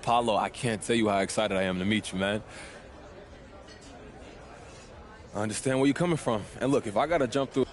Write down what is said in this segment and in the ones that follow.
Apollo, I can't tell you how excited I am to meet you, man. I understand where you're coming from. And look, if I gotta jump through...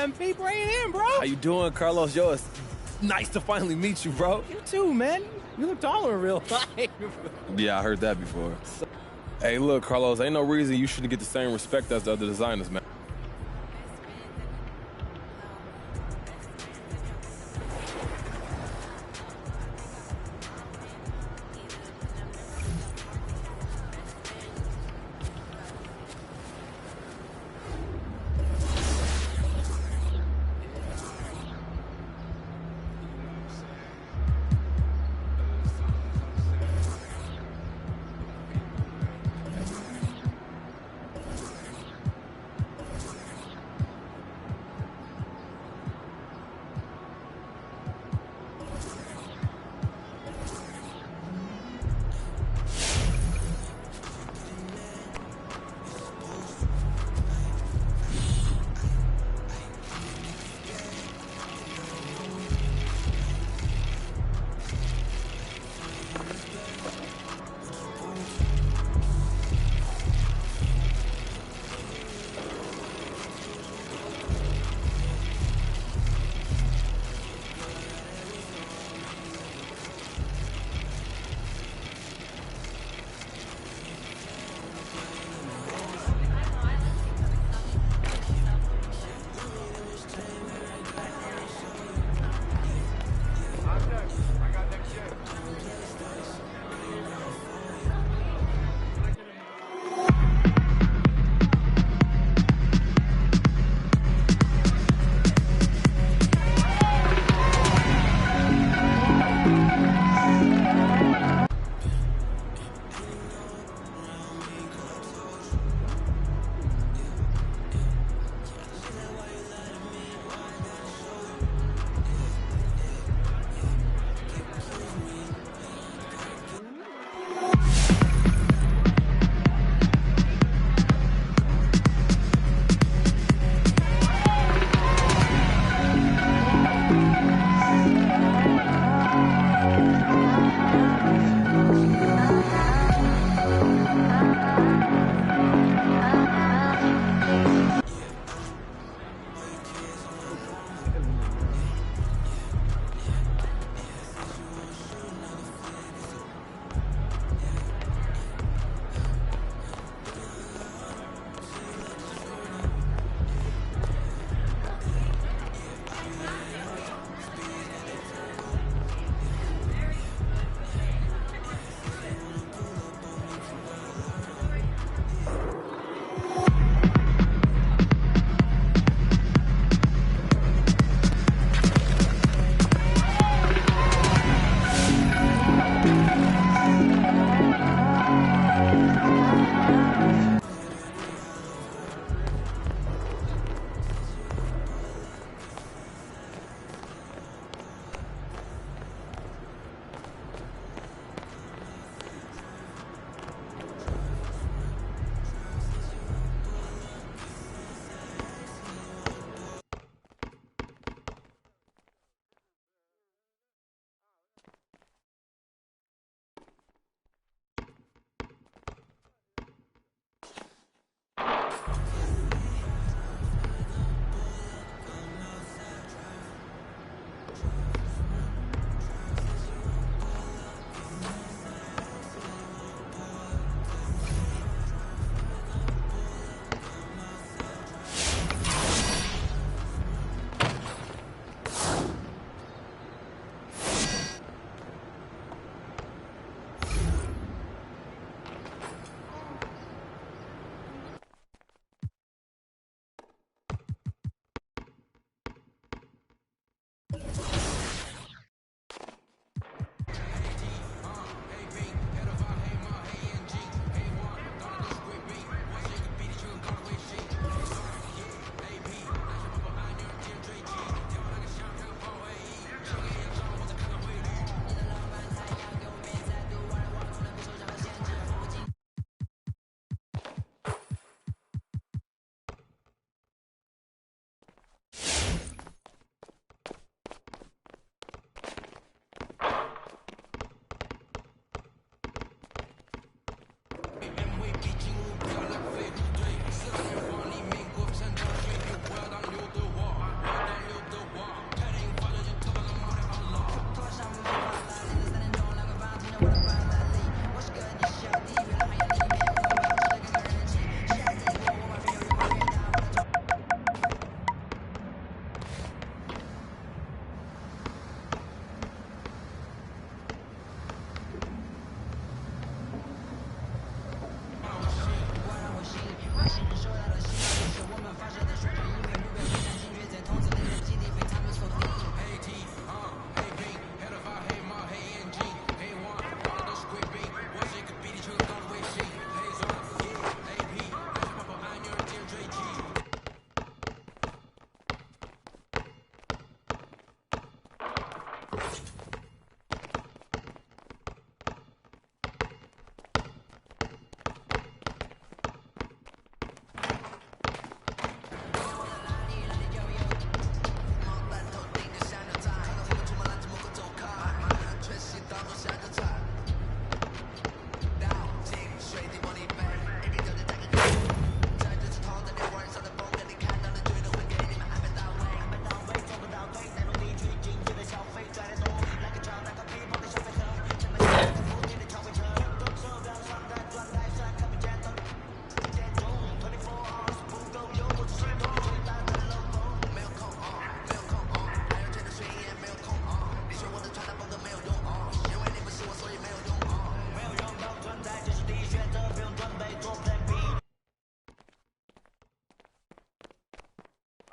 man. Be bringing in, bro. How you doing, Carlos? Yo, it's nice to finally meet you, bro. You too, man. You look taller in real life. Yeah, I heard that before. Hey, look, Carlos, ain't no reason you shouldn't get the same respect as the other designers, man.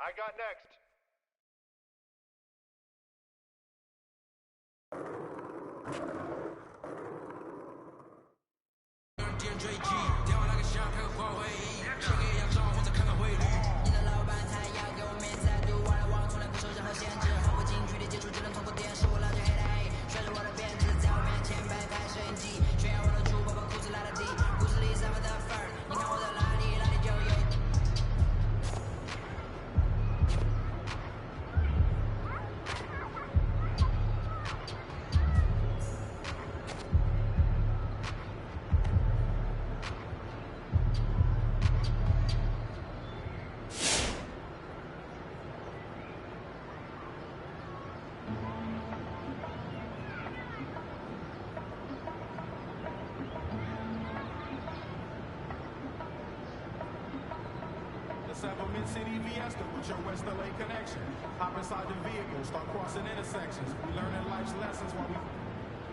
I got next. Mid-City Fiesta with your West LA connection. Hop inside the vehicle, start crossing intersections. We learning life's lessons while we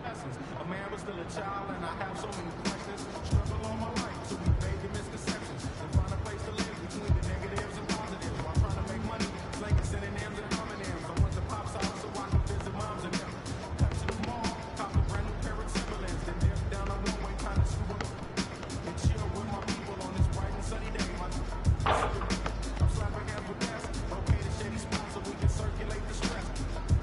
lessons. A man was still a child and I have so many questions. Struggle all my life to evade the misconceptions and find a place to live between the negatives and positives while trying to make money, slinging synonyms and homonyms. I went to Pop's house so I could visit moms and them. Cut to the mall, cop a brand new pair of Timberlands, then dip down a one-way kind of scoop up and chill with my people on this bright and sunny day. Circulate the stress.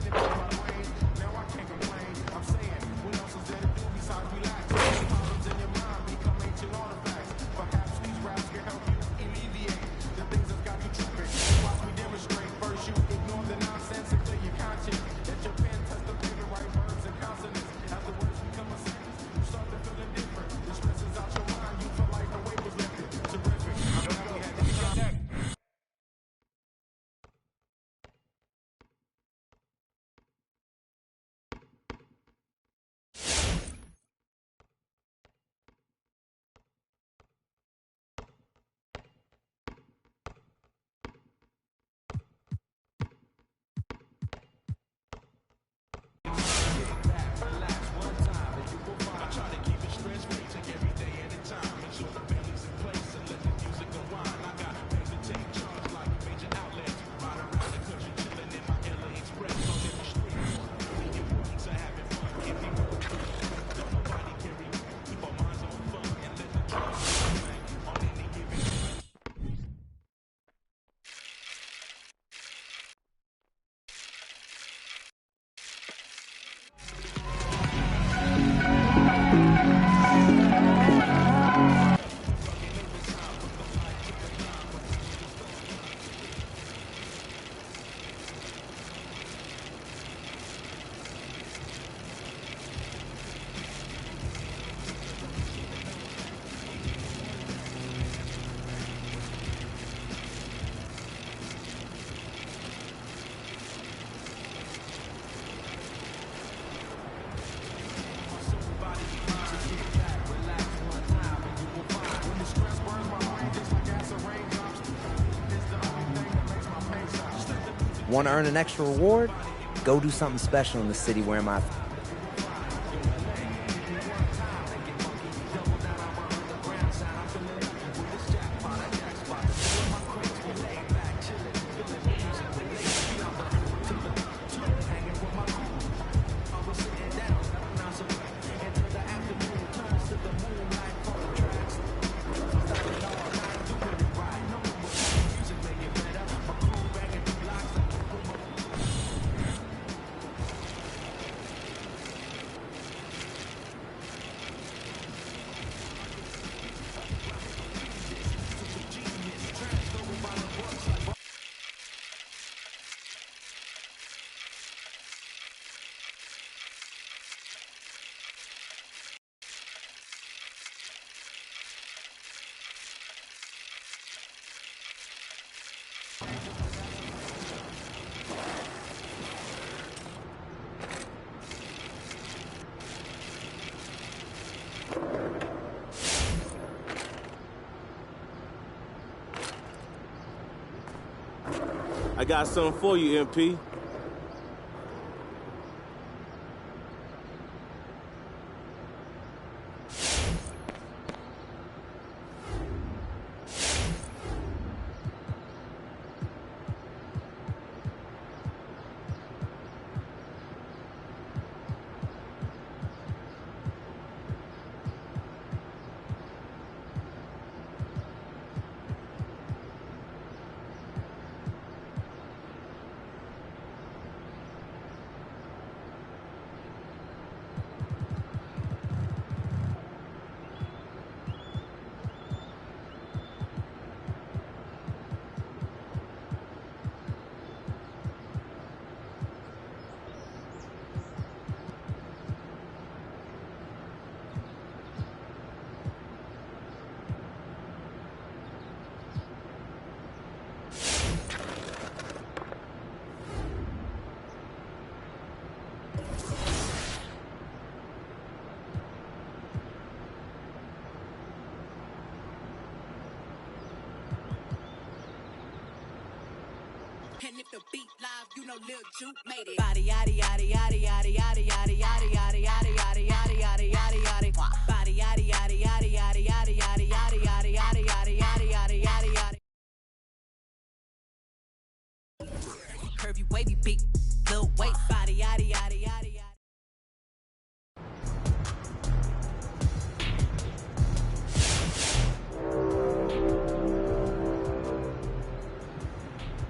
Now I can't complain. I'm saying, what else is there to do besides relax? Problems in your mind become ancient artifacts. Perhaps these raps can help you alleviate the things that got you tripping. Watch me demonstrate. First, you ignore the nonsense and clear your conscience. Let your pen test the paper, write verbs and consonants. As the words become a sentence, you start to feel indifferent. The stress is out your mind. You feel like the weight was lifted. Terrific. I'm glad we had this time. Want to earn an extra reward? Go do something special in the city wearing my... I got something for you, MP. And if the beat live, you know Lil Juke made it. Body yaddy yaddy yaddy yaddy yaddy yaddy yaddy yaddy yaddy yaddy yaddy yaddy yaddy yaddy. Body yaddy yaddy yaddy yaddy yaddy yaddy yaddy yaddy yaddy yaddy yaddy yaddy yaddy yaddy. Curvy wavy beat, little weight. Body yaddy yaddy yaddy yaddy.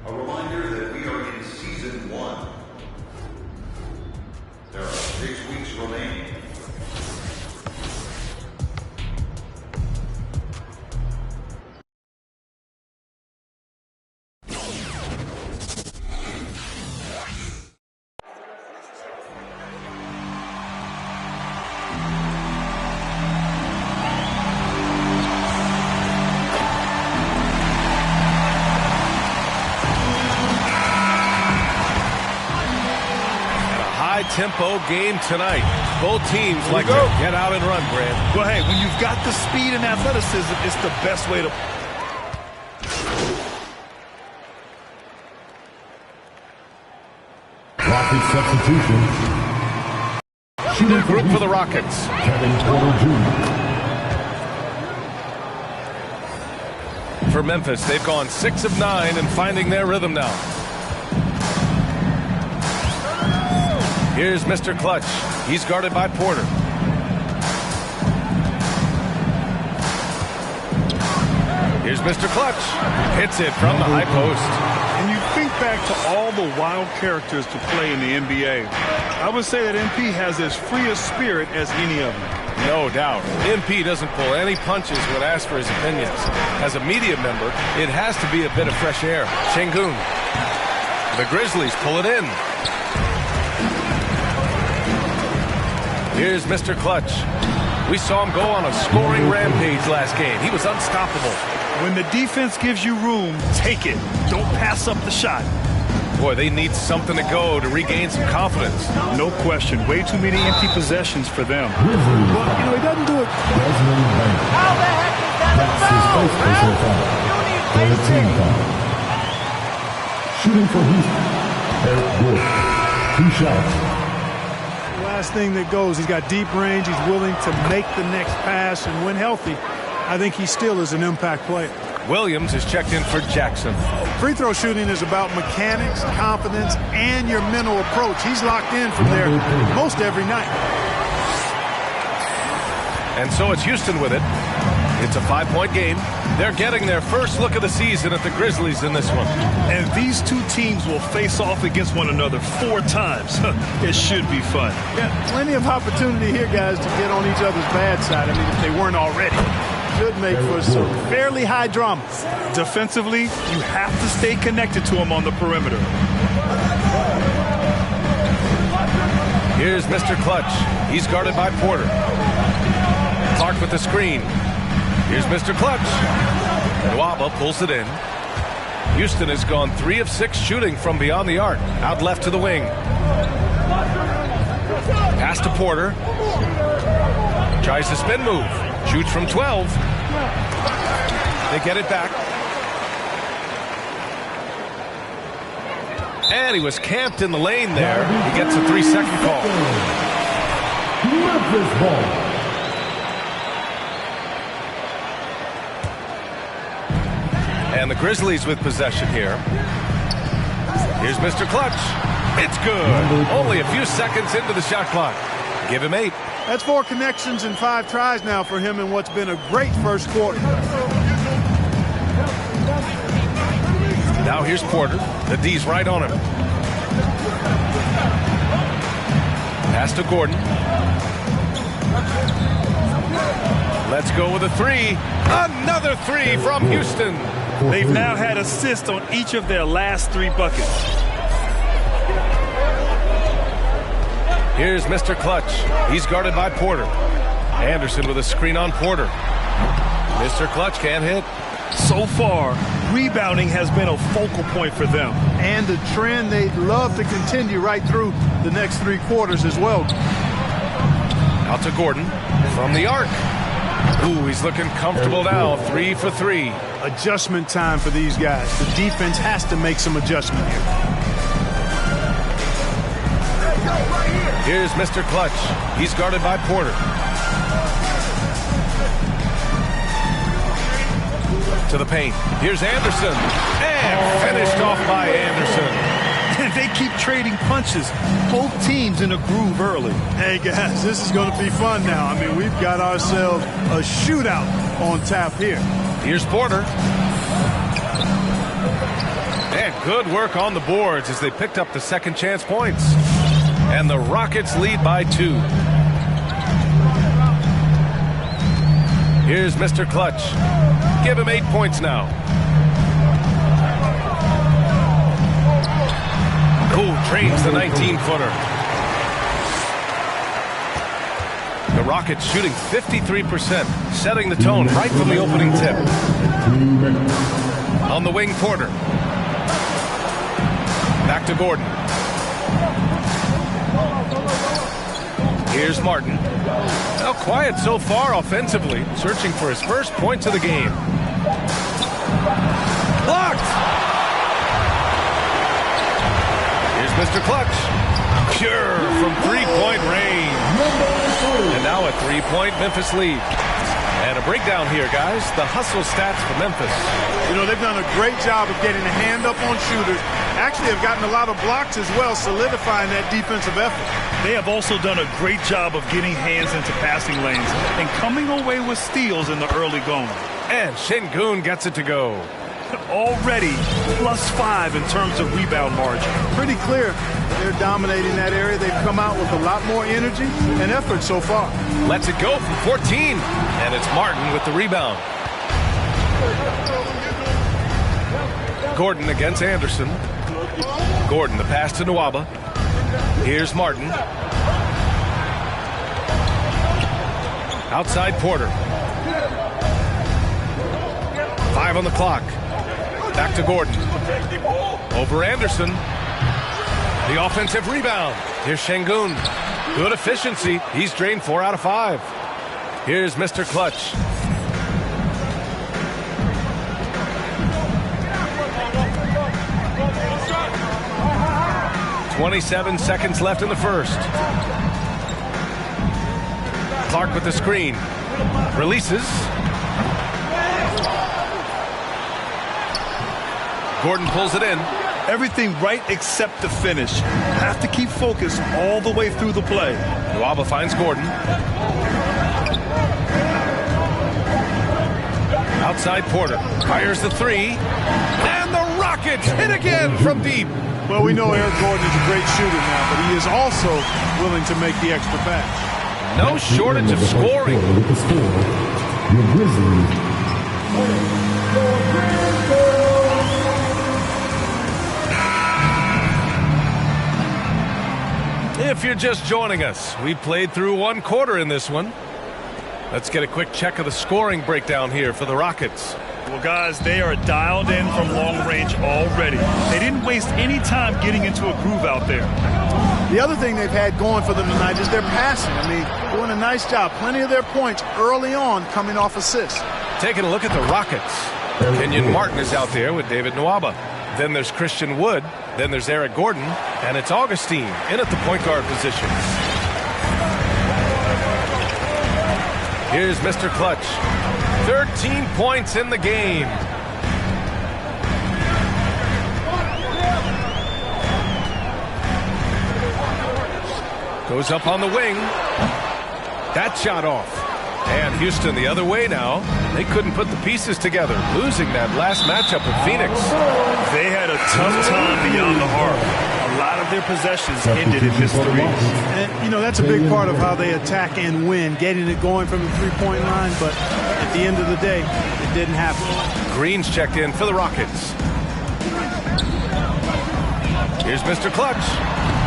A reminder that we are in Season 1. There are 6 weeks remaining. Tempo game tonight. Both teams like to get out and run, Grant. Well, hey, when you've got the speed and athleticism, it's the best way to... Rocket substitution. New group for the Rockets. Kevin Porter Jr. For Memphis, they've gone 6 of 9 and finding their rhythm now. Here's Mr. Clutch. He's guarded by Porter. Here's Mr. Clutch. Hits it from the high post. And you think back to all the wild characters to play in the NBA. I would say that MP has as free a spirit as any of them. No doubt. MP doesn't pull any punches when asked for his opinions. As a media member, it has to be a bit of fresh air. Şengün. The Grizzlies pull it in. Here's Mr. Clutch. We saw him go on a scoring rampage last game. He was unstoppable. When the defense gives you room, take it. Don't pass up the shot. Boy, they need something to go to regain some confidence. No question. Way too many empty possessions for them. But, you know, he doesn't do it. How the heck is that a foul? Shooting for Houston. Eric Gordon. 2 shots. Last thing that goes, he's got deep range. He's willing to make the next pass, and when healthy, I think he still is an impact player. Williams is checked in for Jackson. Free throw shooting is about mechanics, confidence, and your mental approach. He's locked in from there most every night. And so it's Houston with it. It's a 5-point game. They're getting their first look of the season at the Grizzlies in this one. And these two teams will face off against one another 4 times. It should be fun. Yeah, plenty of opportunity here, guys, to get on each other's bad side. I mean, if they weren't already. Should make for some fairly high drama. Defensively, you have to stay connected to him on the perimeter. Here's Mr. Clutch. He's guarded by Porter. Clark with the screen. Here's Mr. Clutch. Nwaba pulls it in. Houston has gone 3 of 6 shooting from beyond the arc. Out left to the wing. Pass to Porter. Tries the spin move. Shoots from 12. They get it back. And he was camped in the lane there. He gets a 3-second call. Memphis ball. And the Grizzlies with possession here. Here's Mr. Clutch. It's good. Only a few seconds into the shot clock. Give him 8. That's 4 connections and 5 tries now for him in what's been a great first quarter. Now here's Porter. The D's right on him. Pass to Gordon. Let's go with a 3. Another 3 from Houston. They've now had assists on each of their last 3 buckets. Here's Mr. Clutch. He's guarded by Porter. Anderson with a screen on Porter. Mr. Clutch can't hit. So far, rebounding has been a focal point for them. And a trend they'd love to continue right through the next 3 quarters as well. Out to Gordon from the arc. Ooh, he's looking comfortable now. 3 for 3. Adjustment time for these guys. The defense has to make some adjustment here. Here's Mr. Clutch. He's guarded by Porter. To the paint. Here's Anderson. And finished off by Anderson. And they keep trading punches. Both teams in a groove early. Hey, guys, this is going to be fun now. I mean, we've got ourselves a shootout on tap here. Here's Porter. And good work on the boards as they picked up the second chance points. And the Rockets lead by 2. Here's Mr. Clutch. Give him 8 points now. Cool trains the 19-footer. The Rockets shooting 53%, setting the tone right from the opening tip. On the wing, Porter. Back to Gordon. Here's Martin. Now quiet so far offensively, searching for his first points of the game. Blocked! Here's Mr. Clutch. Pure from three-point range. And now a three-point Memphis lead. And a breakdown here, guys. The hustle stats for Memphis. You know, they've done a great job of getting a hand up on shooters. Actually have gotten a lot of blocks as well, solidifying that defensive effort. They have also done a great job of getting hands into passing lanes and coming away with steals in the early going. And Şengün gets it to go. Already +5 in terms of rebound margin. Pretty clear. They're dominating that area. They've come out with a lot more energy and effort so far. Lets it go from 14. And it's Martin with the rebound. Gordon against Anderson. Gordon, the pass to Nwaba. Here's Martin. Outside Porter. 5 on the clock. Back to Gordon. Over Anderson. The offensive rebound. Here's Şengün. Good efficiency. He's drained 4 out of 5. Here's Mr. Clutch. .27 seconds left in the first. Clark with the screen. Releases. Gordon pulls it in. Everything right except the finish. Have to keep focused all the way through the play. Nwaba finds Gordon. Outside Porter. Fires the 3. And the Rockets hit again from deep. Well, we know Eric Gordon is a great shooter now, but he is also willing to make the extra pass. No shortage of scoring. With the score, your Grizzlies. If you're just joining us, we played through 1 quarter in this one. Let's get a quick check of the scoring breakdown here for the Rockets. Well, guys, they are dialed in from long range already. They didn't waste any time getting into a groove out there. The other thing they've had going for them tonight is their passing. I mean, doing a nice job. Plenty of their points early on coming off assists. Taking a look at the Rockets. Kenyon Martin is out there with David Nwaba. Then there's Christian Wood. Then there's Eric Gordon. And it's Augustine in at the point guard position. Here's Mr. Clutch. 13 points in the game. Goes up on the wing. That shot off. And Houston the other way now. They couldn't put the pieces together, losing that last matchup with Phoenix. They had a tough time beyond the arc. A lot of their possessions ended in missed threes. And, you know, that's a big part of how they attack and win, getting it going from the three-point line. But at the end of the day, it didn't happen. Green's checked in for the Rockets. Here's Mr. Clutch.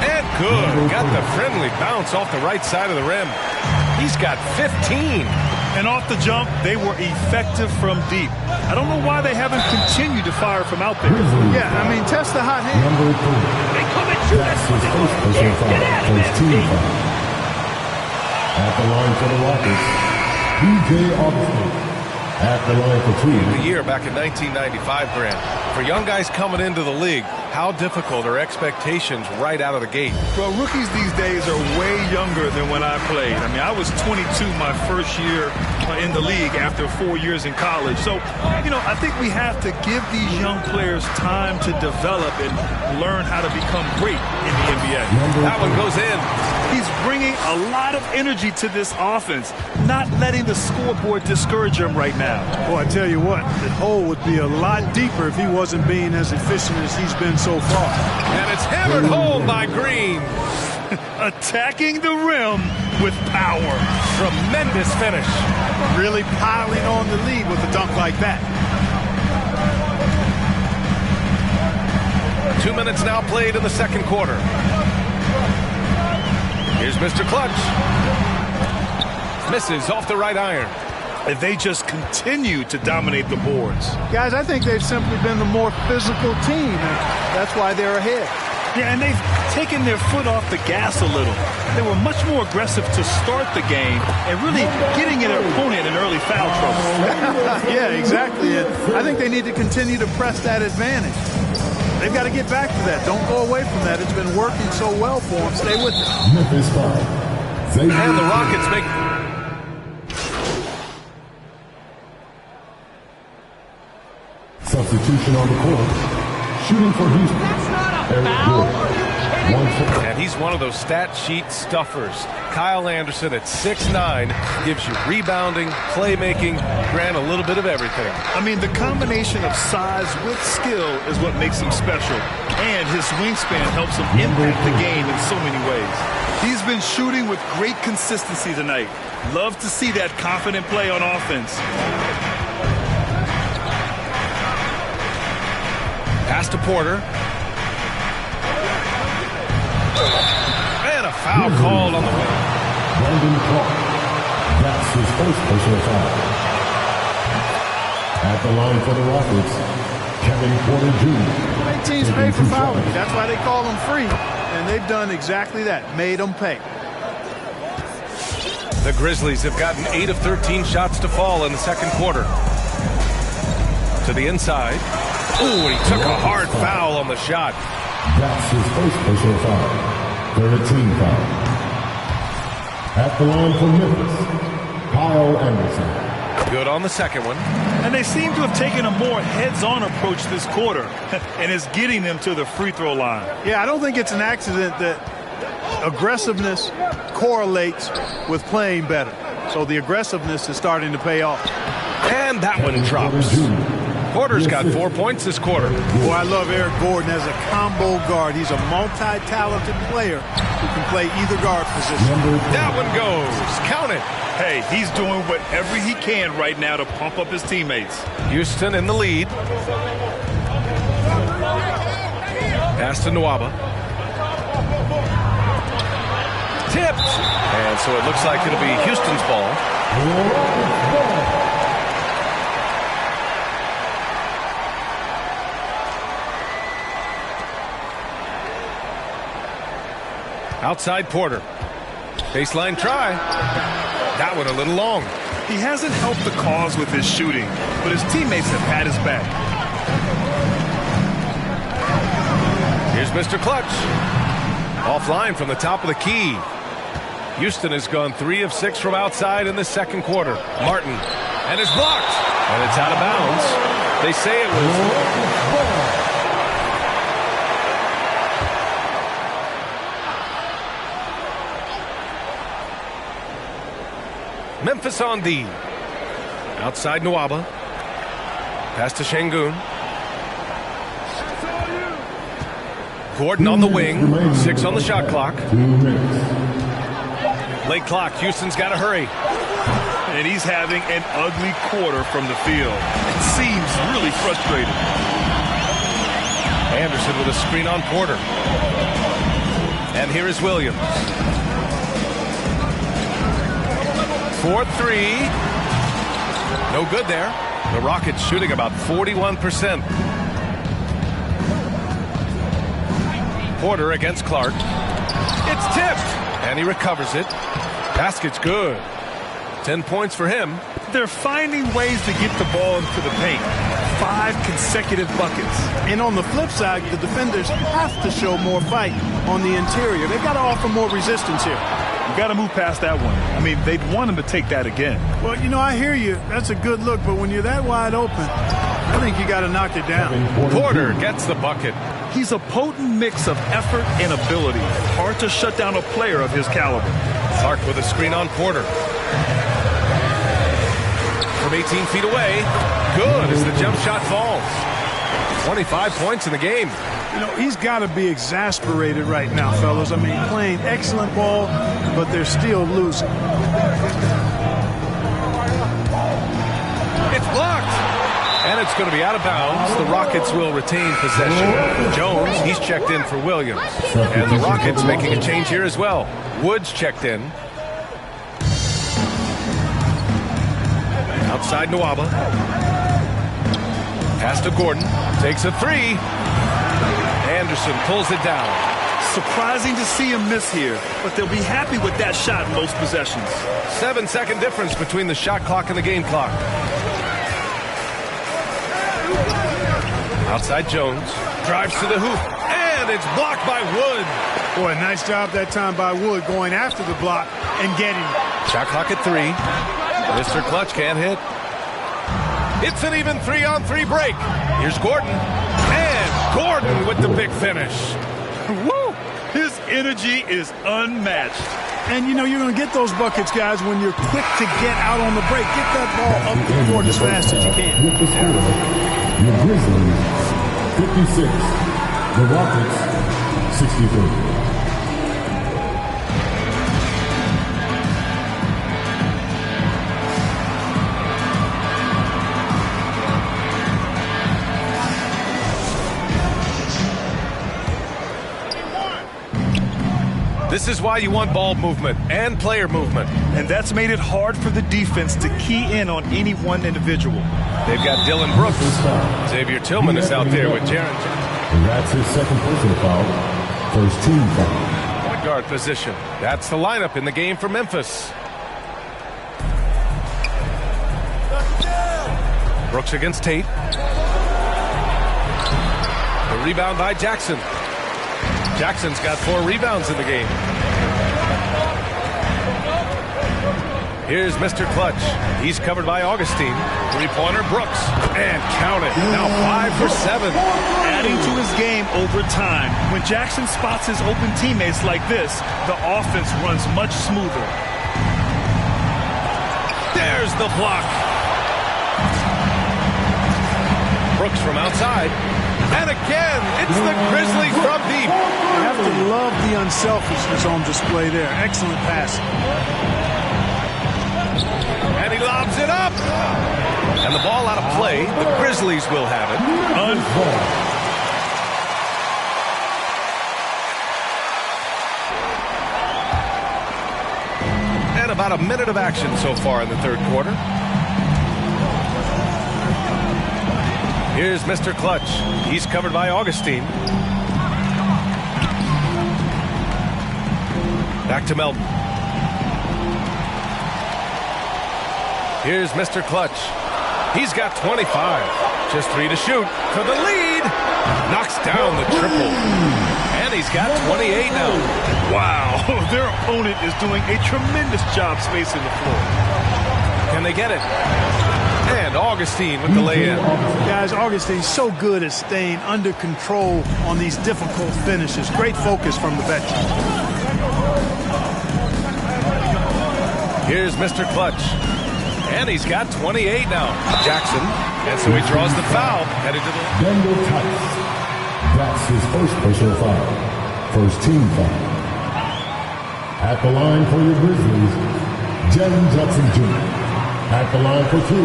And good. Got the friendly bounce off the right side of the rim. He's got 15. And off the jump, they were effective from deep. I don't know why they haven't continued to fire from out there. Yeah, I mean, test the hot hand. Number 3. They come and shoot us. That's his first personal foul. First team foul. At the line for the Rockets, DJ Augustine. At the line for two. The year back in 1995, Grant. For young guys coming into the league, how difficult are expectations right out of the gate? Well, rookies these days are way younger than when I played. I mean, I was 22 my first year in the league after 4 years in college. So, I think we have to give these young players time to develop and learn how to become great in the NBA. That one goes in. He's bringing a lot of energy to this offense, not letting the scoreboard discourage him right now. Well, I tell you what, the hole would be a lot deeper if he wasn't being as efficient as he's been so far. And it's hammered home by Green. Attacking the rim with power. Tremendous finish. Really piling on the lead with a dunk like that. 2 minutes now played in the second quarter. Here's Mr. Clutch. Misses off the right iron. And they just continue to dominate the boards. Guys, I think they've simply been the more physical team, and that's why they're ahead. Yeah, and they've taken their foot off the gas a little. They were much more aggressive to start the game and really getting an opponent in early foul trouble. Yeah, exactly. And I think they need to continue to press that advantage. They've got to get back to that. Don't go away from that. It's been working so well for them. Stay with it. Memphis foul. And the Rockets make... Substitution on the court. Shooting for Houston. Eric Gordon. And he's one of those stat sheet stuffers. Kyle Anderson at 6'9" gives you rebounding, playmaking, Grant, a little bit of everything. I mean, the combination of size with skill is what makes him special. And his wingspan helps him impact the game in so many ways. He's been shooting with great consistency tonight. Love to see that confident play on offense. Pass to Porter. And a foul called on the wing. Brandon Clark. That's his first personal foul. At the line for the Rockets, Kevin Porter Jr. Make teams pay for fouling. That's why they call them free. And they've done exactly that. Made them pay. The Grizzlies have gotten 8 of 13 shots to fall in the second quarter. To the inside. Ooh, and he took a hard foul on the shot. That's his first personal foul. They're a team foul. At the line for Memphis, Kyle Anderson. Good on the second one. And they seem to have taken a more heads-on approach this quarter, and it's getting them to the free throw line. Yeah, I don't think it's an accident that aggressiveness correlates with playing better. So the aggressiveness is starting to pay off. And that one drops. Porter's got 4 points this quarter. Boy, I love Eric Gordon as a combo guard. He's a multi-talented player who can play either guard position. That one goes. Count it. Hey, he's doing whatever he can right now to pump up his teammates. Houston in the lead. Pass to Nwaba. Tipped. And so it looks like it'll be Houston's ball. Outside Porter. Baseline try. That one a little long. He hasn't helped the cause with his shooting, but his teammates have had his back. Here's Mr. Clutch. Offline from the top of the key. Houston has gone 3 of 6 from outside in the second quarter. Martin. And it's blocked. And it's out of bounds. They say it was... Memphis on D. Outside Nwaba. Pass to Şengün. Gordon on the wing. 6 on the shot clock. Late clock. Houston's got to hurry. And he's having an ugly quarter from the field. It seems really frustrated. Anderson with a screen on Porter. And here is Williams. 4-3. No good there. The Rockets shooting about 41%. Porter against Clark. It's tipped. And he recovers it. Basket's good. 10 points for him. They're finding ways to get the ball into the paint. 5 consecutive buckets. And on the flip side, the defenders have to show more fight on the interior. They've got to offer more resistance here. You got to move past that one. I mean, they'd want him to take that again. Well, you know, I hear you. That's a good look, but when you're that wide open, I think you got to knock it down. Porter gets the bucket. He's a potent mix of effort and ability. Hard to shut down a player of his caliber. Clark with a screen on Porter. From 18 feet away. Good as the jump shot falls. 25 points in the game. You know, he's got to be exasperated right now, fellas. I mean, playing excellent ball, but they're still losing. It's blocked. And it's going to be out of bounds. The Rockets will retain possession. Jones, he's checked in for Williams. And the Rockets making a change here as well. Woods checked in. Outside Nwaba. Pass to Gordon. Takes a 3. Anderson pulls it down. Surprising to see him miss here, but they'll be happy with that shot in most possessions. 7-second difference between the shot clock and the game clock. Outside Jones. Drives to the hoop. And it's blocked by Wood. Boy, nice job that time by Wood going after the block and getting it. Shot clock at 3. Mr. Clutch can't hit. It's an even 3-on-3 break. Here's Gordon. And Gordon with the big finish. Woo! His energy is unmatched. And, you know, you're going to get those buckets, guys, when you're quick to get out on the break. Get that ball up the court as fast as you can. With the score, the Grizzlies, 56. The Rockets, 63. This is why you want ball movement and player movement. And that's made it hard for the defense to key in on any one individual. They've got Dylan Brooks. Xavier Tillman is out there with Jaren. And that's his second personal foul. First team foul. Point guard position. That's the lineup in the game for Memphis. Brooks against Tate. The rebound by Jackson. Jackson's got 4 rebounds in the game. Here's Mr. Clutch. He's covered by Augustine. 3-pointer Brooks. And count it. Now 5 for 7. Adding to his game over time. When Jackson spots his open teammates like this, the offense runs much smoother. There's the block. Brooks from outside. And again, it's the Grizzlies from deep. You have to love the unselfishness on display there. Excellent pass. And he lobs it up. And the ball out of play. The Grizzlies will have it. And about a minute of action so far in the third quarter. Here's Mr. Clutch. He's covered by Augustine. Back to Melton. Here's Mr. Clutch. He's got 25. Just 3 to shoot. For the lead. Knocks down the triple. And he's got 28 now. Wow. Their opponent is doing a tremendous job spacing the floor. Can they get it? And Augustine with the lay-in. Guys, Augustine's so good at staying under control on these difficult finishes. Great focus from the veteran. Here's Mr. Clutch. And he's got 28 now. Jackson. And so he draws the foul. Headed to the... Daniel Tice. That's his first personal foul. First team foul. At the line for your Grizzlies, Jaren Jackson Jr. At the line for 2.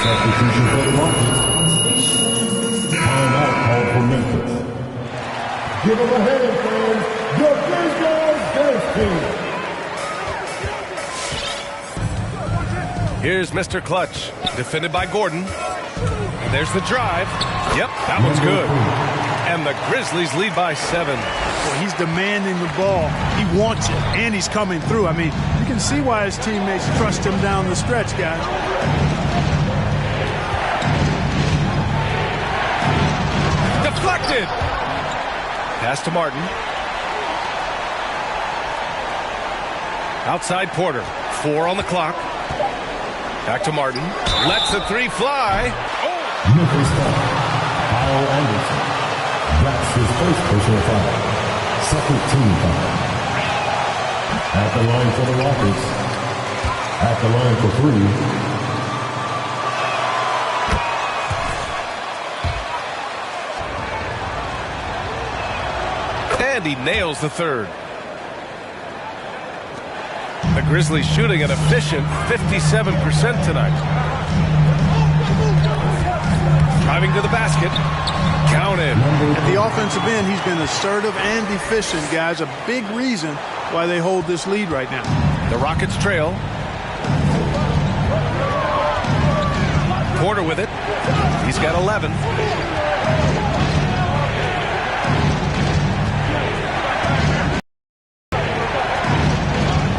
Substitution for the Rockets. Timeout called for Memphis. Give them a hand, fans. Your Grizzlies dance team. Here's Mr. Clutch. Defended by Gordon. there's the drive. Yep, that one's good. And the Grizzlies lead by 7. Well, he's demanding the ball. He wants it, and he's coming through. I mean, you can see why his teammates trust him down the stretch, guys. Deflected. Pass to Martin. Outside Porter. 4 on the clock. Back to Martin. Lets the 3 fly. Memphis foul. Kyle Anderson. That's his first personal foul. Second team foul. At the line for the Rockets. At the line for 3. And he nails the 3rd. The Grizzlies shooting an efficient 57% tonight. Driving to the basket. Counted. At the offensive end, he's been assertive and efficient, guys. A big reason why they hold this lead right now. The Rockets trail. Porter with it. He's got 11.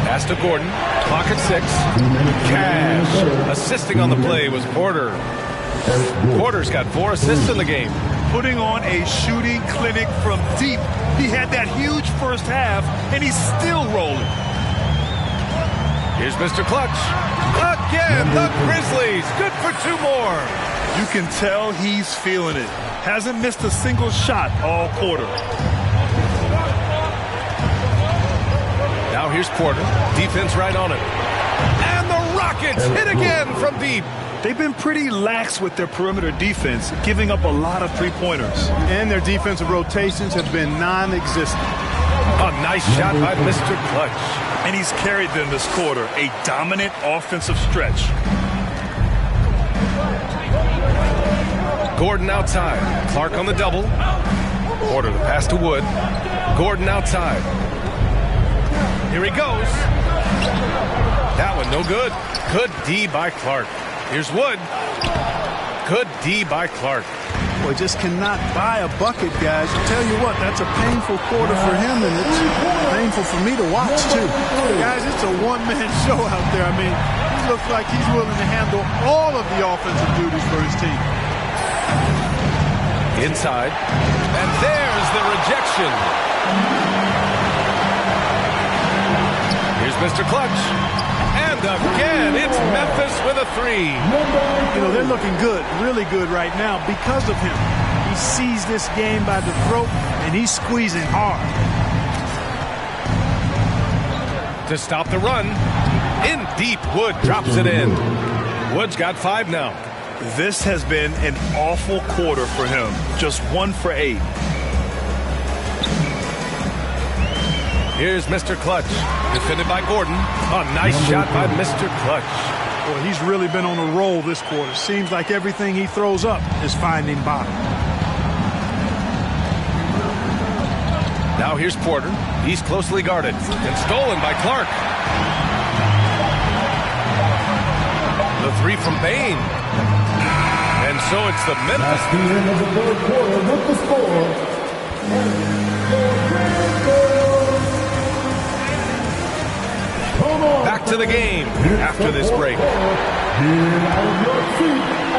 Pass to Gordon. Clock at 6. Cash. Assisting on the play was Porter. Porter's got 4 assists in the game. Putting on a shooting clinic from deep. He had that huge first half, and he's still rolling. Here's Mr. Clutch. Again, the Grizzlies. Good for 2 more. You can tell he's feeling it. Hasn't missed a single shot all quarter. Now here's Porter. Defense right on it. And the Rockets hit again from deep. They've been pretty lax with their perimeter defense, giving up a lot of three-pointers. And their defensive rotations have been non-existent. A nice shot by Mr. Clutch. And he's carried them this quarter, a dominant offensive stretch. Gordon outside. Clark on the double. Porter the pass to Wood. Gordon outside. Here he goes. That one no good. Good D by Clark. Here's Wood. Good D by Clark. Boy, just cannot buy a bucket, guys. I tell you what, that's a painful quarter for him, and it's painful for me to watch, too. Guys, it's a one-man show out there. I mean, he looks like he's willing to handle all of the offensive duties for his team. Inside. And there's the rejection. Here's Mr. Clutch. And again, it's Memphis with a 3. You know, they're looking good, really good right now because of him. He sees this game by the throat, and he's squeezing hard. To stop the run, in deep, Wood drops it in. Wood's got 5 now. This has been an awful quarter for him. Just 1 for 8. Here's Mr. Clutch, defended by Gordon. A nice shot by Mr. Clutch. Boy, he's really been on a roll this quarter. Seems like everything he throws up is finding bottom. Now here's Porter. He's closely guarded and stolen by Clark. The 3 from Bane. And so it's the Memphis. That's the end of the 3rd quarter with the score. Back to the game after this break.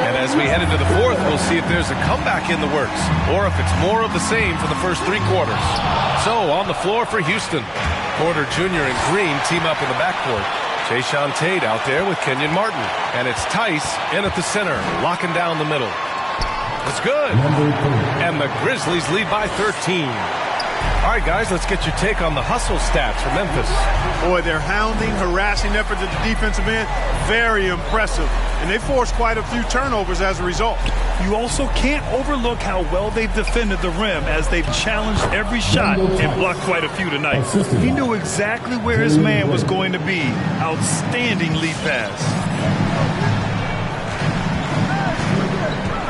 And as we head into the 4th, we'll see if there's a comeback in the works or if it's more of the same for the first 3 quarters. So on the floor for Houston, Porter Jr. and Green team up in the backcourt. Jayshawn Tate out there with Kenyon Martin. And it's Tice in at the center, locking down the middle. It's good. And the Grizzlies lead by 13. All right, guys, let's get your take on the hustle stats for Memphis. Boy, their hounding, harassing efforts at the defensive end, very impressive. And they forced quite a few turnovers as a result. You also can't overlook how well they've defended the rim as they've challenged every shot and blocked quite a few tonight. He knew exactly where his man was going to be. Outstanding lead pass.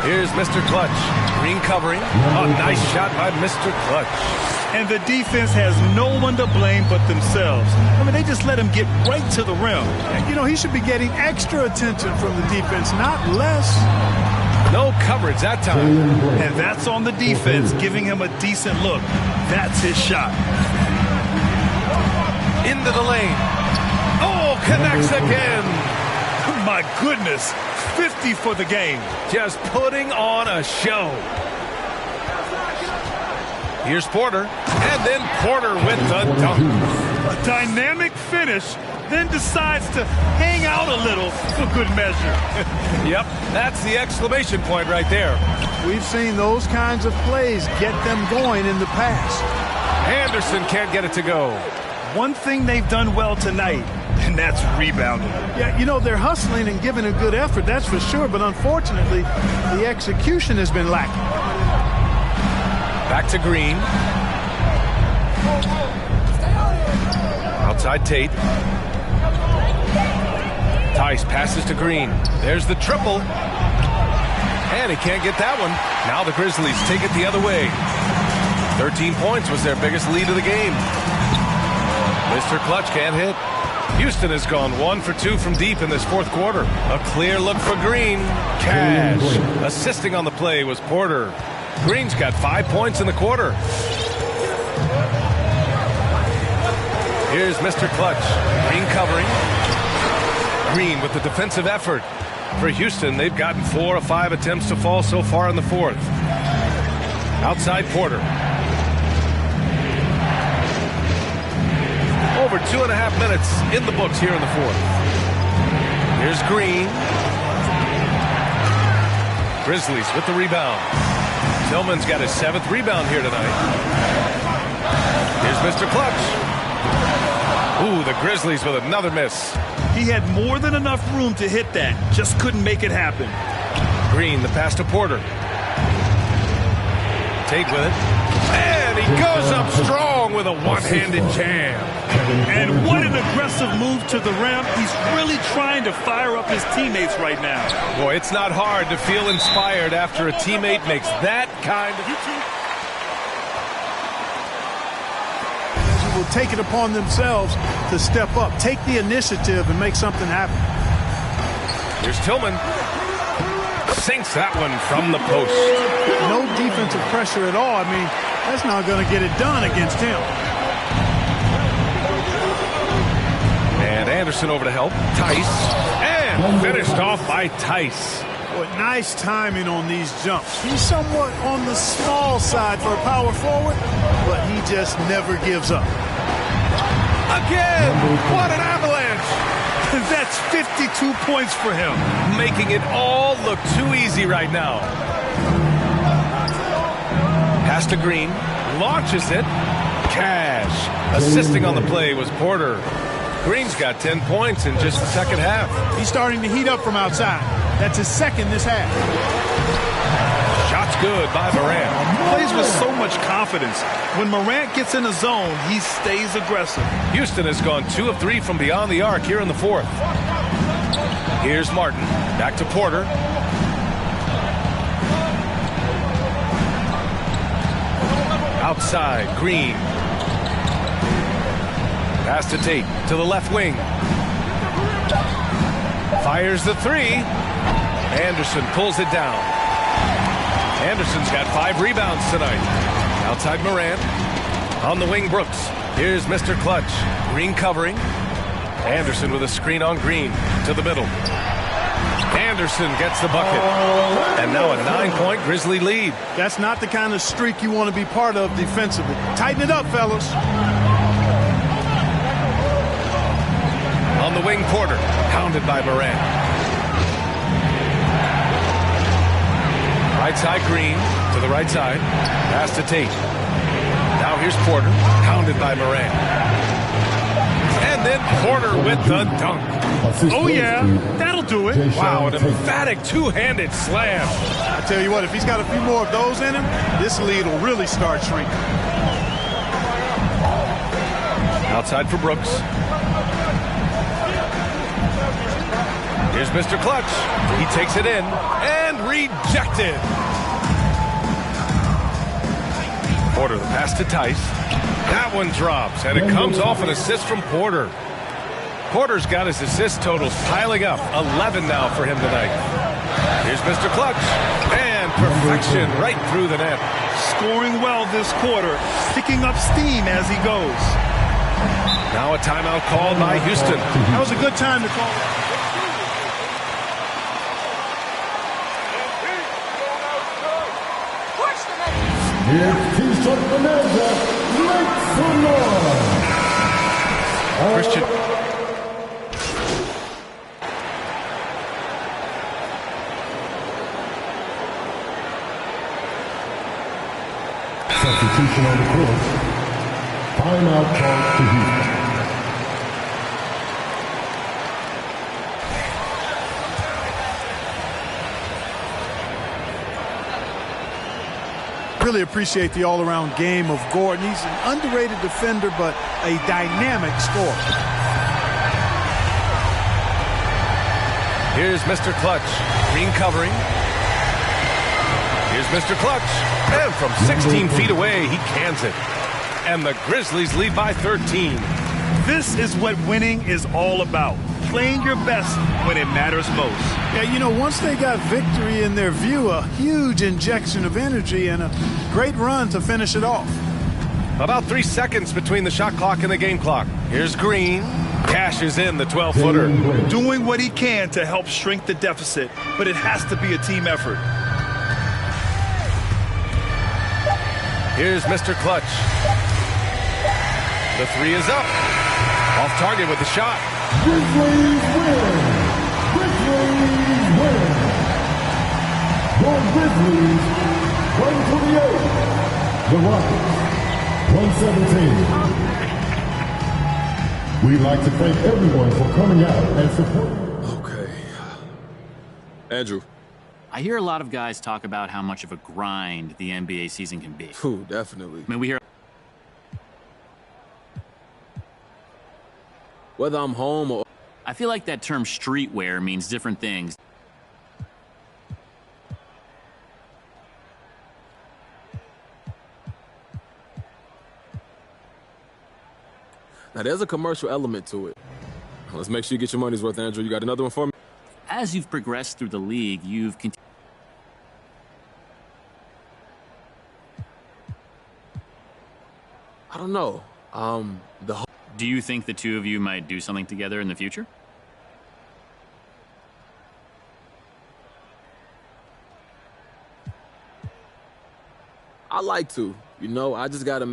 Here's Mr. Clutch. Green covering. A nice shot by Mr. Clutch. And the defense has no one to blame but themselves. I mean, they just let him get right to the rim. You know, he should be getting extra attention from the defense, not less. No coverage that time. And that's on the defense, giving him a decent look. That's his shot. Into the lane. Oh, connects again. My goodness, 50 for the game. Just putting on a show. Here's Porter, and then Porter with the dunk. A dynamic finish, then decides to hang out a little for good measure. Yep, that's the exclamation point right there. We've seen those kinds of plays get them going in the past. Anderson can't get it to go. One thing they've done well tonight, and that's rebounding. Yeah, you know, they're hustling and giving a good effort, that's for sure, but unfortunately, the execution has been lacking. Back to Green. Outside Tate. Tice passes to Green. There's the triple. And he can't get that one. Now the Grizzlies take it the other way. 13 points was their biggest lead of the game. Mr. Clutch can't hit. Houston has gone 1 for 2 from deep in this fourth quarter. A clear look for Green. Cash. Assisting on the play was Porter. Green's got 5 points in the quarter. Here's Mr. Clutch. Green covering. Green with the defensive effort. For Houston, they've gotten 4 of 5 attempts to fall so far in the fourth. Outside Porter. Over 2.5 minutes in the books here in the fourth. Here's Green. Grizzlies with the rebound. Tillman's got his 7th rebound here tonight. Here's Mr. Clutch. Ooh, the Grizzlies with another miss. He had more than enough room to hit that. Just couldn't make it happen. Green, the pass to Porter. Tate with it. And he goes up strong with a one-handed jam. And what an aggressive move to the rim. He's really trying to fire up his teammates right now. Boy, it's not hard to feel inspired after a teammate makes that kind of... Will take it upon themselves to step up, take the initiative, and make something happen. Here's Tillman. Sinks that one from the post. No defensive pressure at all. I mean, that's not going to get it done against him. And Anderson over to help. Tice. And finished off by Tice. Boy, nice timing on these jumps. He's somewhat on the small side for a power forward, but he just never gives up. Again! What an avalanche! That's 52 points for him. Making it all look too easy right now. Pass to Green. Launches it. Cash. Assisting on the play was Porter. Green's got 10 points in just the second half. He's starting to heat up from outside. That's his 2nd this half. Shots good by Morant. Plays with so much confidence. When Morant gets in a zone, he stays aggressive. Houston has gone 2 of 3 from beyond the arc here in the fourth. Here's Martin. Back to Porter. Outside, Green. Pass to Tate to the left wing. Fires the 3. Anderson pulls it down. Anderson's got 5 rebounds tonight. Outside Morant. On the wing, Brooks. Here's Mr. Clutch. Green covering. Anderson with a screen on Green to the middle. Anderson gets the bucket. And now a 9-point Grizzly lead. That's not the kind of streak you want to be part of defensively. Tighten it up, fellas. On the wing, Porter. Pounded by Morant. Right side, Green. To the right side. Pass to Tate. Now here's Porter. Pounded by Morant. And then Porter with the dunk. Oh, yeah. That'll do it. Wow, an emphatic two-handed slam. I tell you what, if he's got a few more of those in him, this lead will really start shrinking. Outside for Brooks. Here's Mr. Clutch. He takes it in and rejected. Porter, the pass to Tice. That one drops, and it comes off an assist from Porter. Porter's got his assist totals piling up. 11 now for him tonight. Here's Mr. Clutch. And perfection right through the net. Scoring well this quarter, picking up steam as he goes. Now a timeout called by Houston. That was a good time to call it. Here's T-shirt Bonanza, make some noise. Christian. Substitution on the court. Timeout called to Houston. Really appreciate the all-around game of Gordon. He's an underrated defender, but a dynamic scorer. Here's Mr. Clutch. Green covering. Here's Mr. Clutch. And from 16 feet away, he cans it. And the Grizzlies lead by 13. This is what winning is all about. Playing your best when it matters most. Yeah, you know, once they got victory in their view, a huge injection of energy and a great run to finish it off. About 3 seconds between the shot clock and the game clock. Here's Green. Cashes in the 12-footer. Doing what he can to help shrink the deficit, but it has to be a team effort. Here's Mr. Clutch. The three is up. Off target with the shot. Grizzlies win! Grizzlies win! Your Grizzlies, 128. The Rockets, 117. We'd like to thank everyone for coming out and supporting. Okay. Andrew. I hear a lot of guys talk about how much of a grind the NBA season can be. Ooh, definitely. I mean, we hear... Whether I'm home or... I feel like that term streetwear means different things. Now, there's a commercial element to it. Let's make sure you get your money's worth, Andrew. You got another one for me? As you've progressed through the league, you've continued... I don't know. Do you think the two of you might do something together in the future? I like to. You know, I just got to...